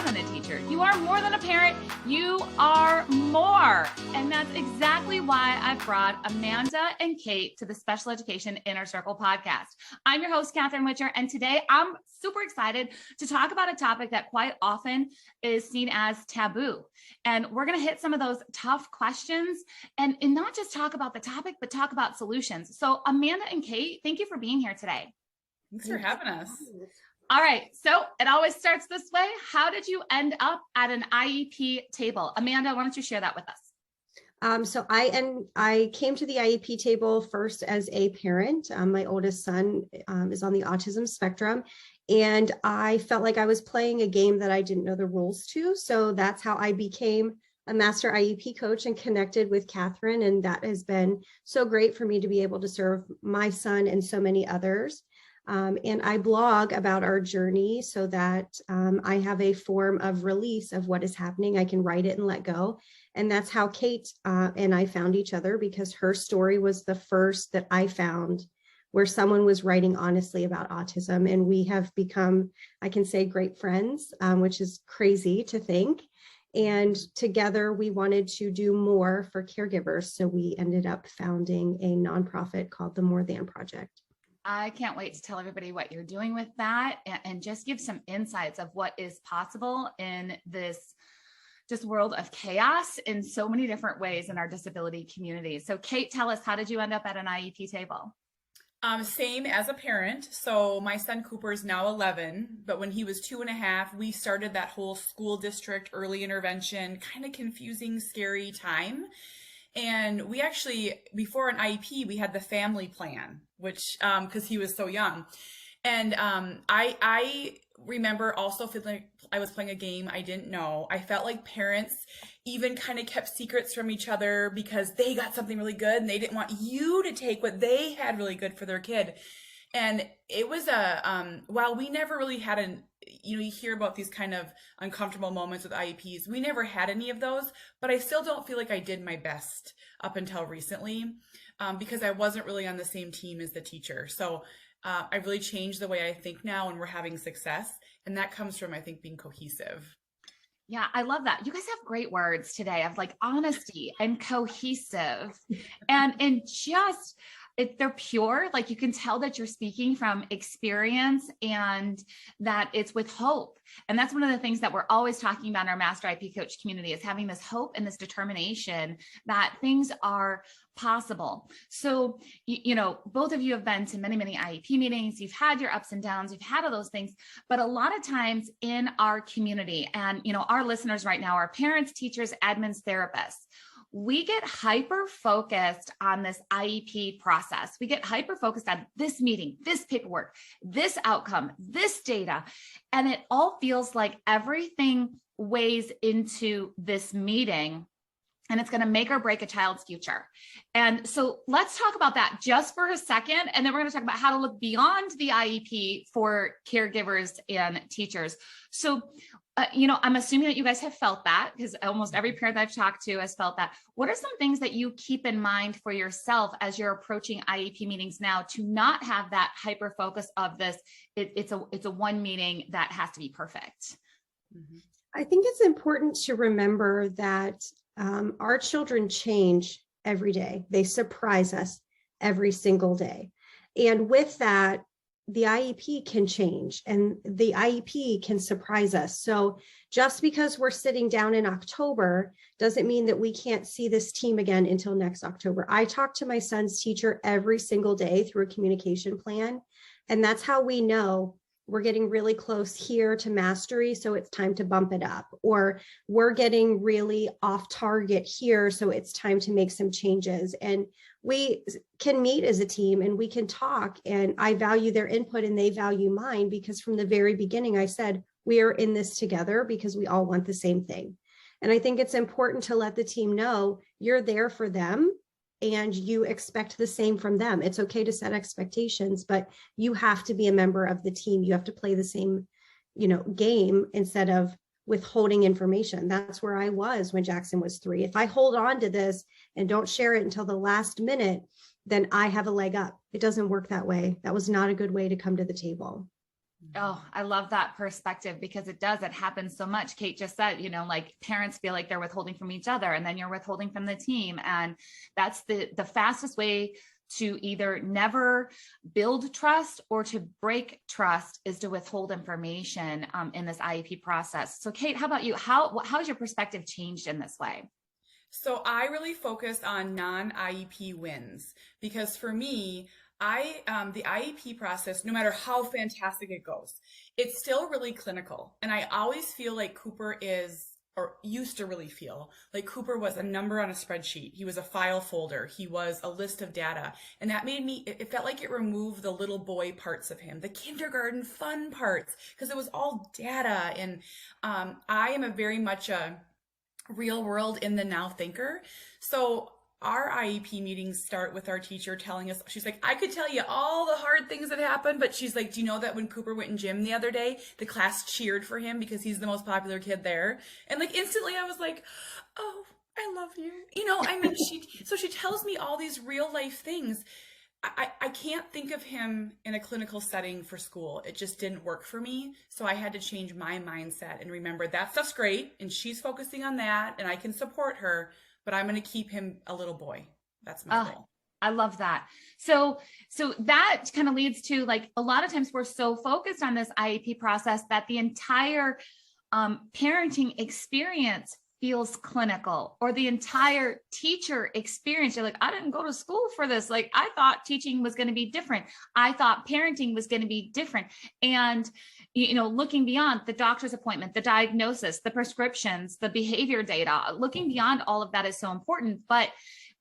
more than a teacher. You are more than a parent. You are more. And that's exactly why I brought Amanda and Kate to the Special Education Inner Circle podcast. I'm your host, Catherine Witcher, and today I'm super excited to talk about a topic that quite often is seen as taboo. And we're going to hit some of those tough questions and not just talk about the topic, but talk about solutions. So Amanda and Kate, thank you for being here today. Thanks for having us. All right. So it always starts this way. How did you end up at an IEP table? Amanda, why don't you share that with us? So I came to the IEP table first as a parent. My oldest son is on the autism spectrum, and I felt like I was playing a game that I didn't know the rules to. So that's how I became a master IEP coach and connected with Catherine. And that has been so great for me to be able to serve my son and so many others. And I blog about our journey so that I have a form of release of what is happening. I can write it and let go. And that's how Kate and I found each other, because her story was the first that I found where someone was writing honestly about autism. And we have become, I can say, great friends, which is crazy to think. And together we wanted to do more for caregivers. So we ended up founding a nonprofit called the More Than Project. I can't wait to tell everybody what you're doing with that and just give some insights of what is possible in this just world of chaos in so many different ways in our disability community. So Kate, tell us, how did you end up at an IEP table? Same as a parent. So my son Cooper is now 11, but when he was 2.5, we started that whole school district early intervention, kind of confusing, scary time. And we actually, before an IEP, we had the family plan, which, because he was so young. And I remember also feeling like I was playing a game I didn't know. I felt like parents even kind of kept secrets from each other because they got something really good and they didn't want you to take what they had really good for their kid. And it was while we never really had you hear about these kind of uncomfortable moments with IEPs. We never had any of those, but I still don't feel like I did my best up until recently because I wasn't really on the same team as the teacher. So I really changed the way I think now, and we're having success. And that comes from, I think, being cohesive. Yeah, I love that. You guys have great words today of like honesty and cohesive and just they're pure. Like you can tell that you're speaking from experience and that it's with hope. And that's one of the things that we're always talking about in our Master IEP Coach community, is having this hope and this determination that things are possible. So, both of you have been to many, many IEP meetings. You've had your ups and downs. You've had all those things. But a lot of times in our community, and, our listeners right now are parents, teachers, admins, therapists. We get hyper-focused on this IEP process. We get hyper-focused on this meeting, this paperwork, this outcome, this data, and it all feels like everything weighs into this meeting, and it's going to make or break a child's future. And so let's talk about that just for a second, and then we're going to talk about how to look beyond the IEP for caregivers and teachers. So I'm assuming that you guys have felt that, because almost every parent that I've talked to has felt that. What are some things that you keep in mind for yourself as you're approaching IEP meetings now to not have that hyper focus of this? It's a one meeting that has to be perfect. Mm-hmm. I think it's important to remember that our children change every day. They surprise us every single day. And with that, the IEP can change and the IEP can surprise us. So just because we're sitting down in October doesn't mean that we can't see this team again until next October. I talk to my son's teacher every single day through a communication plan. And that's how we know we're getting really close here to mastery, so it's time to bump it up. Or we're getting really off target here, so it's time to make some changes. And we can meet as a team and we can talk, and I value their input and they value mine, because from the very beginning I said, we are in this together because we all want the same thing. And I think it's important to let the team know you're there for them and you expect the same from them. It's okay to set expectations, but you have to be a member of the team. You have to play the same, game instead of withholding information. That's where I was when Jackson was 3. If I hold on to this and don't share it until the last minute, then I have a leg up. It doesn't work that way. That was not a good way to come to the table. Oh, I love that perspective because it happens so much. Kate just said, like parents feel like they're withholding from each other and then you're withholding from the team. And that's the fastest way to either never build trust or to break trust is to withhold information in this IEP process. So Kate, how about you? How has your perspective changed in this way? So I really focused on non-IEP wins because for me, the IEP process, no matter how fantastic it goes, it's still really clinical. And I always feel like Cooper is, or used to really feel like Cooper was a number on a spreadsheet. He was a file folder. He was a list of data. And that made me, it felt like it removed the little boy parts of him, the kindergarten fun parts, because it was all data. And I am a very much a real world in the now thinker. So our IEP meetings start with our teacher telling us, she's like, I could tell you all the hard things that happened, but she's like, do you know that when Cooper went in gym the other day, the class cheered for him because he's the most popular kid there? And like instantly I was like, oh, I love you. She tells me all these real life things. I can't think of him in a clinical setting for school. It just didn't work for me. So I had to change my mindset and remember that stuff's great and she's focusing on that and I can support her, but I'm going to keep him a little boy. That's my goal. I love that. So that kind of leads to like, a lot of times we're so focused on this IEP process that the entire parenting experience feels clinical, or the entire teacher experience. You're like, I didn't go to school for this. Like, I thought teaching was going to be different. I thought parenting was going to be different. And, looking beyond the doctor's appointment, the diagnosis, the prescriptions, the behavior data, looking beyond all of that is so important, but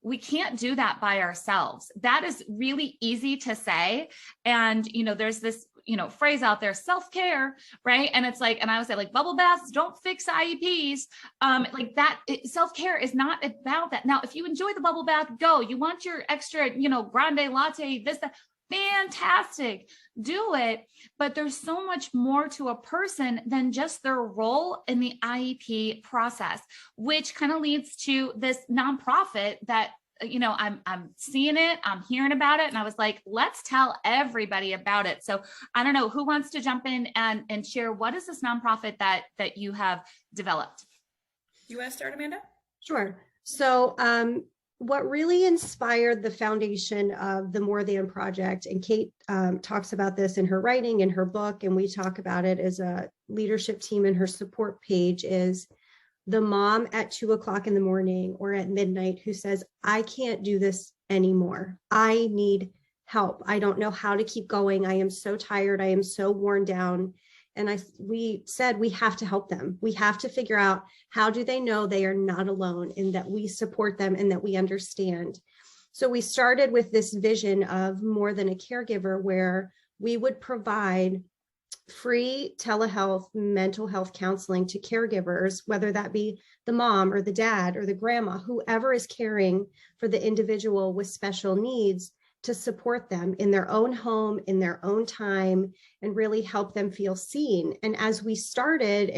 we can't do that by ourselves. That is really easy to say. And, there's this, phrase out there, self-care, right? And it's like, and I would say like bubble baths don't fix IEPs. Like that, self-care is not about that. Now, if you enjoy the bubble bath, go. You want your extra, grande latte, this, that, fantastic, do it. But there's so much more to a person than just their role in the IEP process, which kind of leads to this nonprofit that I'm seeing it, I'm hearing about it. And I was like, let's tell everybody about it. So I don't know who wants to jump in and share, what is this nonprofit that you have developed? You want to start, Amanda? Sure. So what really inspired the foundation of the More Than Project, and Kate talks about this in her writing, in her book, and we talk about it as a leadership team in her support page, is the mom at 2:00 in the morning or at midnight who says, I can't do this anymore. I need help. I don't know how to keep going. I am so tired. I am so worn down. And we said, we have to help them. We have to figure out, how do they know they are not alone and that we support them and that we understand. So we started with this vision of More Than a Caregiver, where we would provide free telehealth mental health counseling to caregivers, whether that be the mom or the dad or the grandma, whoever is caring for the individual with special needs, to support them in their own home, in their own time, and really help them feel seen. And as we started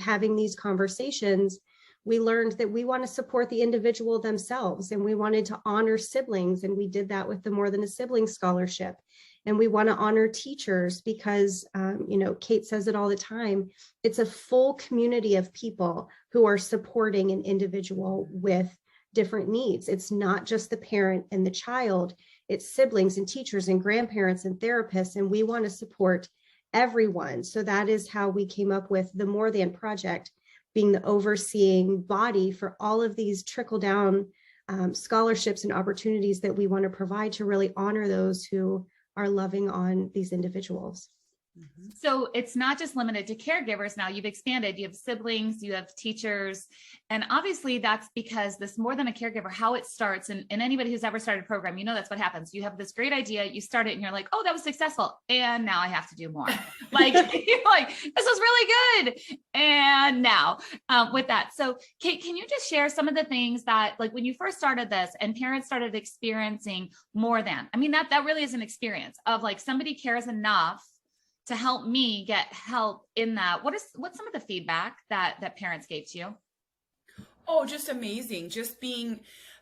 having these conversations, we learned that we want to support the individual themselves, and we wanted to honor siblings. And we did that with the More Than a Sibling Scholarship. And we want to honor teachers because, Kate says it all the time, it's a full community of people who are supporting an individual with different needs. It's not just the parent and the child, it's siblings and teachers and grandparents and therapists, and we want to support everyone. So that is how we came up with the More Than Project, being the overseeing body for all of these trickle down scholarships and opportunities that we want to provide to really honor those who are loving on these individuals. So it's not just limited to caregivers. Now you've expanded, you have siblings, you have teachers. And obviously that's because this More Than a Caregiver, how it starts, and anybody who's ever started a program, that's what happens. You have this great idea, you start it and you're like, oh, that was successful. And now I have to do more. Like, you're like, this was really good. And now with that. So Kate, can you just share some of the things that, like, when you first started this and parents started experiencing more than, that really is an experience of like, somebody cares enough to help me get help in that. What's some of the feedback that parents gave to you? Oh, just amazing.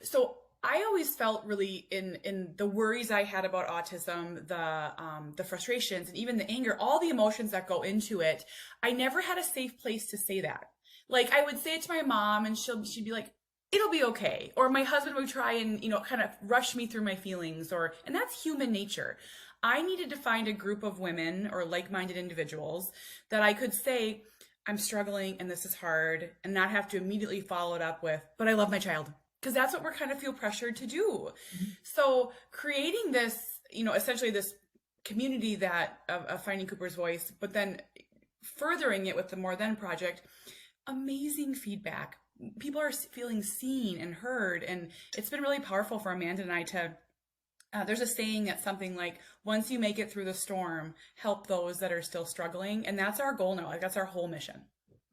So I always felt really in the worries I had about autism, the frustrations and even the anger, all the emotions that go into it. I never had a safe place to say that. Like I would say it to my mom and she'd be like, it'll be okay. Or my husband would try and, kind of rush me through my feelings and that's human nature. I needed to find a group of women or like-minded individuals that I could say, I'm struggling and this is hard, and not have to immediately follow it up with, but I love my child. Because that's what we're kind of feel pressured to do. Mm-hmm. So creating this, essentially this community of Finding Cooper's Voice, but then furthering it with the More Than Project, amazing feedback. People are feeling seen and heard, and it's been really powerful for Amanda and I to, there's a saying that's something like, once you make it through the storm, help those that are still struggling. And that's our goal now. Like that's our whole mission.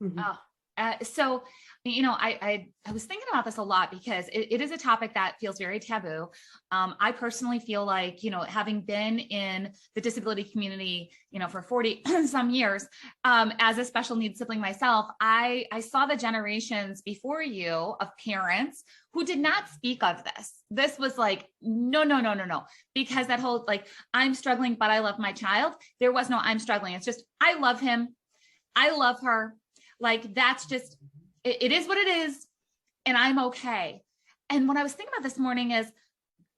Mm-hmm. So, I was thinking about this a lot because it is a topic that feels very taboo. I personally feel like, having been in the disability community, for 40 some years, as a special needs sibling myself, I saw the generations before you of parents who did not speak of this. This was like, no, because that whole, like, I'm struggling, but I love my child. There was no, I'm struggling. It's just, I love him. I love her. Like, that's just, it is what it is. And I'm okay. And what I was thinking about this morning is,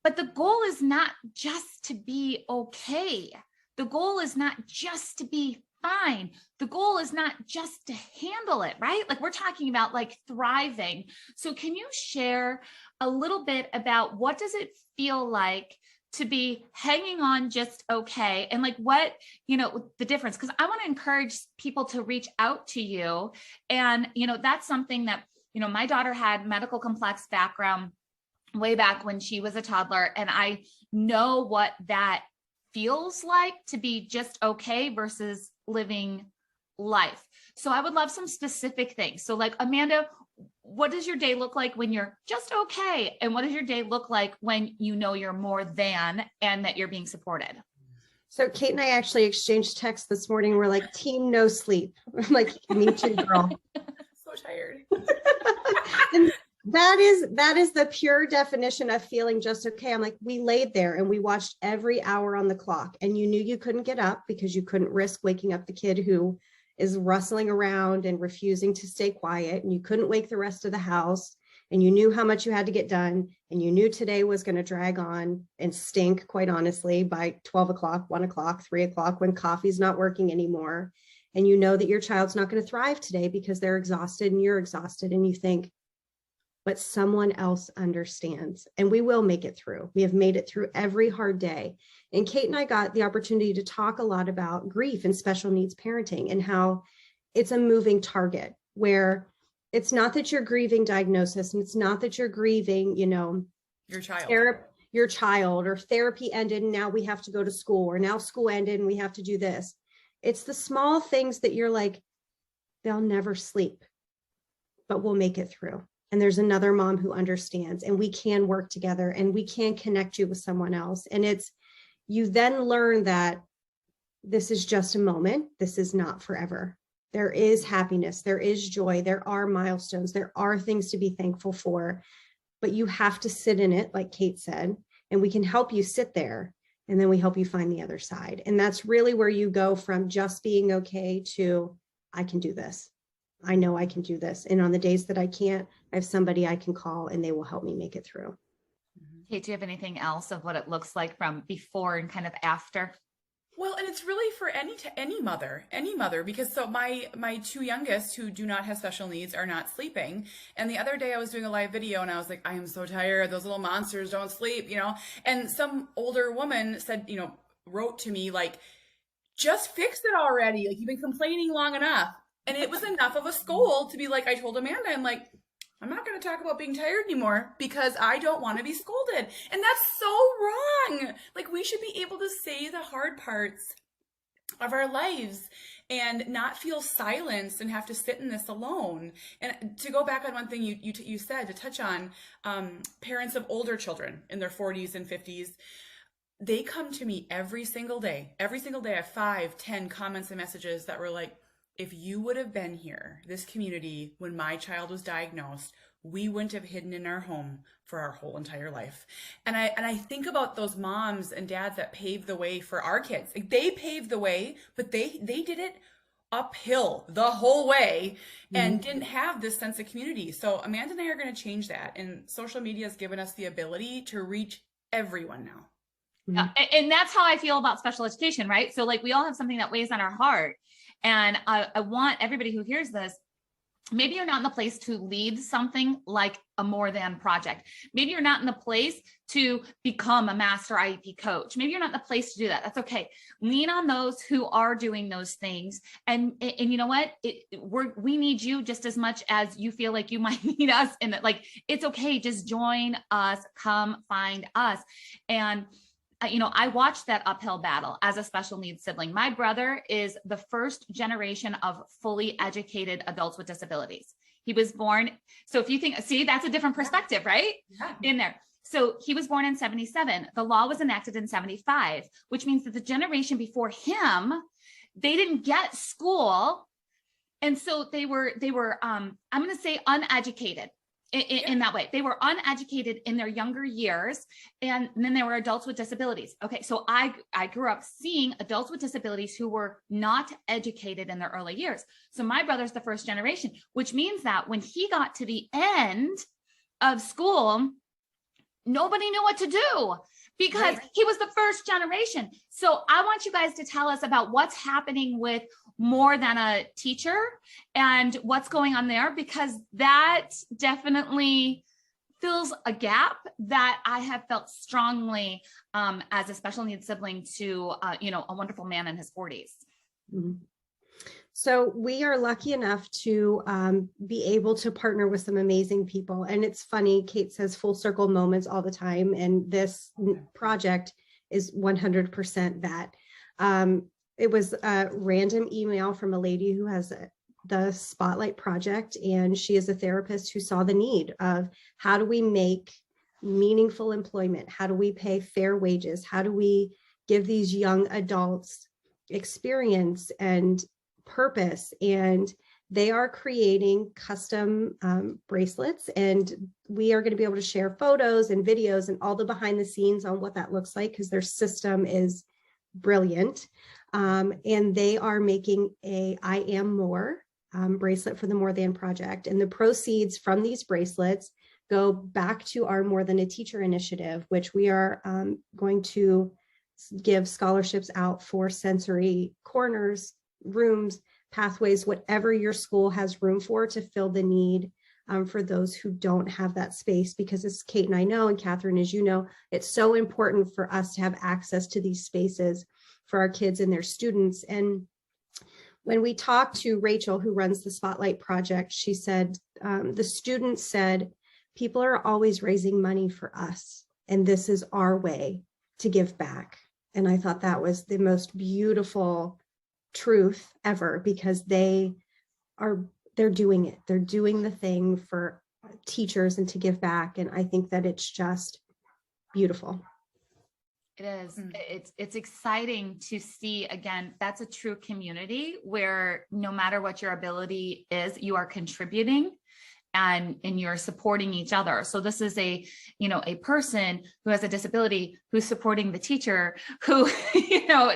but the goal is not just to be okay. The goal is not just to be fine. The goal is not just to handle it, right? Like we're talking about like thriving. So can you share a little bit about what does it feel like to be hanging on just okay? And like what, the difference, because I want to encourage people to reach out to you. And, that's something that, my daughter had medical complex background way back when she was a toddler. And I know what that feels like to be just okay versus living life. So I would love some specific things. So like, Amanda, what does your day look like when you're just okay? And what does your day look like when you're more than and that you're being supported? So Kate and I actually exchanged texts this morning. We're like, team no sleep. I'm like, me too, girl. So tired. And that is the pure definition of feeling just okay. I'm like, we laid there and we watched every hour on the clock, and you knew you couldn't get up because you couldn't risk waking up the kid who is rustling around and refusing to stay quiet, and you couldn't wake the rest of the house, and you knew how much you had to get done, and you knew today was going to drag on and stink, quite honestly, by 12 o'clock, 1 o'clock, 3 o'clock, when coffee's not working anymore. And you know that your child's not going to thrive today because they're exhausted and you're exhausted, and you think, but someone else understands, and we will make it through. We have made it through every hard day. And Kate and I got the opportunity to talk a lot about grief and special needs parenting and how it's a moving target, where it's not that you're grieving diagnosis, and it's not that you're grieving, your child. Your child, or therapy ended and now we have to go to school, or now school ended and we have to do this. It's the small things that you're like, they'll never sleep, but we'll make it through. And there's another mom who understands, and we can work together, and we can connect you with someone else. And you then learn that this is just a moment. This is not forever. There is happiness. There is joy. There are milestones. There are things to be thankful for, but you have to sit in it, like Kate said, and we can help you sit there. And then we help you find the other side. And that's really where you go from just being okay to, I can do this. I know I can do this. And on the days that I can't, I have somebody I can call and they will help me make it through. Kate, do you have anything else of what it looks like from before and kind of after? Well, and it's really for any mother, because so my two youngest who do not have special needs are not sleeping. And the other day I was doing a live video and I was like, I am so tired. Those little monsters don't sleep, and some older woman said, wrote to me like, just fix it already. Like, you've been complaining long enough. And it was enough of a scold to be like, I told Amanda, I'm like, I'm not going to talk about being tired anymore because I don't want to be scolded. And that's so wrong. Like, we should be able to say the hard parts of our lives and not feel silenced and have to sit in this alone. And to go back on one thing you said, to touch on parents of older children in their 40s and 50s, they come to me every single day. Every single day I have 5, 10 comments and messages that were like, if you would have been here, this community, when my child was diagnosed, we wouldn't have hidden in our home for our whole entire life. And I think about those moms and dads that paved the way for our kids. Like, they paved the way, but they did it uphill the whole way and didn't have this sense of community. So Amanda and I are going to change that. And social media has given us the ability to reach everyone now. And that's how I feel about special education, right? So like, we all have something that weighs on our heart. And I want everybody who hears this, maybe you're not in the place to lead something like a More Than project. Maybe you're not in the place to become a master IEP coach. Maybe you're not in the place to do that. That's okay. Lean on those who are doing those things. And you know what? We need you just as much as you feel like you might need us. And like, it's okay. Just join us, come find us. And I watched that uphill battle as a special needs sibling. My brother is the first generation of fully educated adults with disabilities. He was born. So if you think, see, that's a different perspective, right? Yeah. In there. So he was born in 1977. The law was enacted in 1975, which means that the generation before him, they didn't get school. And so they were, I'm going to say uneducated. In that way, they were uneducated in their younger years, and then they were adults with disabilities. Okay, so I grew up seeing adults with disabilities who were not educated in their early years. So my brother's the first generation, which means that when he got to the end of school, nobody knew what to do because he was the first generation. So I want you guys to tell us about what's happening with More Than a Teacher and what's going on there, because that definitely fills a gap that I have felt strongly as a special needs sibling to, a wonderful man in his 40s. Mm-hmm. So we are lucky enough to be able to partner with some amazing people. And it's funny, Kate says full circle moments all the time. And this project is 100% that. It was a random email from a lady who has the Spotlight Project, and she is a therapist who saw the need of how do we make meaningful employment? How do we pay fair wages? How do we give these young adults experience and purpose? And they are creating custom bracelets, and we are going to be able to share photos and videos and all the behind the scenes on what that looks like, because their system is brilliant. And they are making a I Am More bracelet for the More Than project. And the proceeds from these bracelets go back to our More Than a Teacher initiative, which we are going to give scholarships out for sensory corners, rooms, pathways, whatever your school has room for, to fill the need for those who don't have that space. Because as Kate and I know, and Catherine, as you know, it's so important for us to have access to these spaces for our kids and their students. And when we talked to Rachel, who runs the Spotlight Project, she said, the students said, people are always raising money for us, and this is our way to give back. And I thought that was the most beautiful truth ever, because they're doing it. They're doing the thing for teachers and to give back. And I think that it's just beautiful. It is. It's exciting to see. Again, that's a true community where no matter what your ability is, you are contributing and you're supporting each other. So this is a person who has a disability who's supporting the teacher who,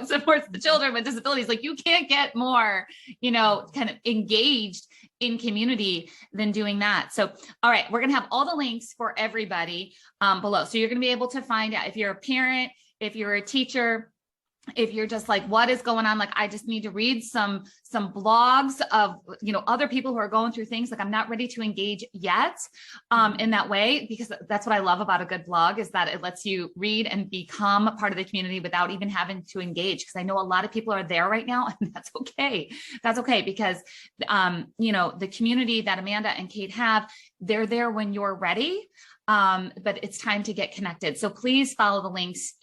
supports the children with disabilities. Like, you can't get more, kind of engaged in community than doing that. So, all right, we're going to have all the links for everybody below. So you're going to be able to find out if you're a parent, if you're a teacher, if you're just like, what is going on? Like, I just need to read some blogs of, other people who are going through things. Like, I'm not ready to engage yet in that way, because that's what I love about a good blog, is that it lets you read and become a part of the community without even having to engage. Because I know a lot of people are there right now, and that's okay. That's okay, because, the community that Amanda and Kate have, they're there when you're ready. But it's time to get connected. So please follow the links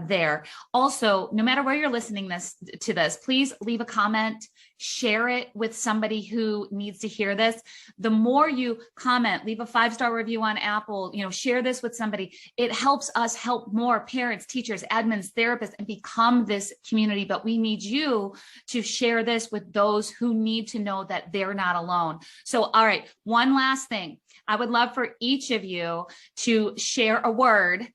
there. Also, no matter where you're listening to this, please leave a comment, share it with somebody who needs to hear this. The more you comment, leave a 5-star review on Apple, share this with somebody. It helps us help more parents, teachers, admins, therapists, and become this community. But we need you to share this with those who need to know that they're not alone. So, all right, one last thing. I would love for each of you to share a word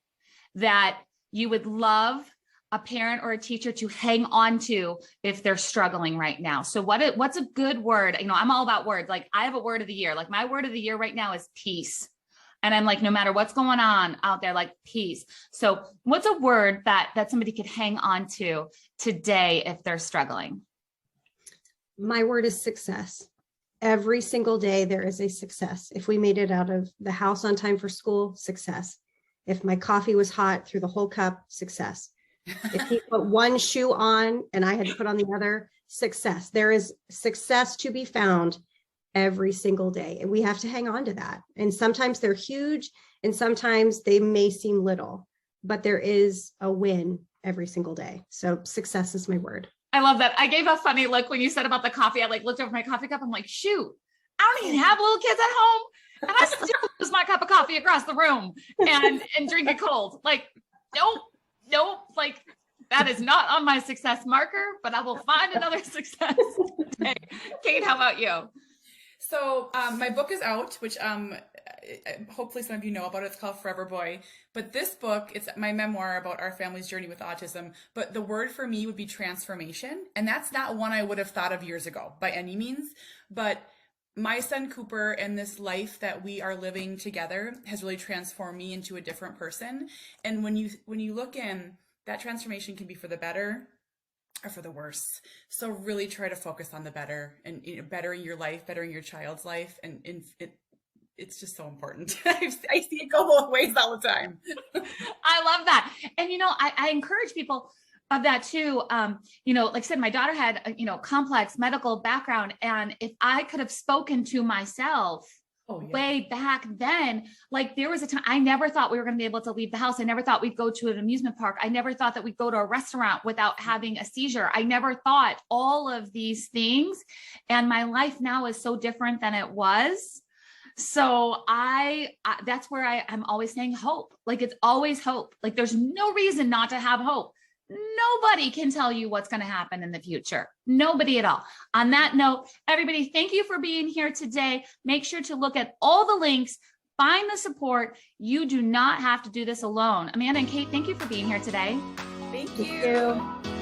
that you would love a parent or a teacher to hang on to if they're struggling right now. So what's a good word? You know, I'm all about words. Like I have a word of the year. Like my word of the year right now is peace. And I'm like, no matter what's going on out there, like peace. So what's a word that somebody could hang on to today if they're struggling? My word is success. Every single day there is a success. If we made it out of the house on time for school, success. If my coffee was hot through the whole cup, success. If he put one shoe on and I had to put on the other, success. There is success to be found every single day. And we have to hang on to that. And sometimes they're huge and sometimes they may seem little, but there is a win every single day. So success is my word. I love that. I gave a funny look when you said about the coffee. I like looked over my coffee cup. I'm like, shoot, I don't even have little kids at home. And I still lose my cup of coffee across the room and drink it cold. Like, nope. Like that is not on my success marker, but I will find another success today. Kate, how about you? So my book is out, which hopefully some of you know about it. It's called Forever Boy. But this book, it's my memoir about our family's journey with autism. But the word for me would be transformation. And that's not one I would have thought of years ago by any means. But my son Cooper and this life that we are living together has really transformed me into a different person. And when you look in, that transformation can be for the better or for the worse. So really try to focus on the better and bettering your life, bettering your child's life. And it's just so important. I see it go both ways all the time. I love that. And, I encourage people of that too. Like I said, my daughter had a, complex medical background. And if I could have spoken to myself way back then, like there was a time I never thought we were going to be able to leave the house. I never thought we'd go to an amusement park. I never thought that we'd go to a restaurant without having a seizure. I never thought all of these things. And my life now is so different than it was. So I that's where I'm always saying hope. Like it's always hope. Like there's no reason not to have hope. Nobody can tell you what's going to happen in the future. Nobody at all. On that note, everybody, thank you for being here today. Make sure to look at all the links, find the support. You do not have to do this alone. Amanda and Kate, thank you for being here today. Thank you.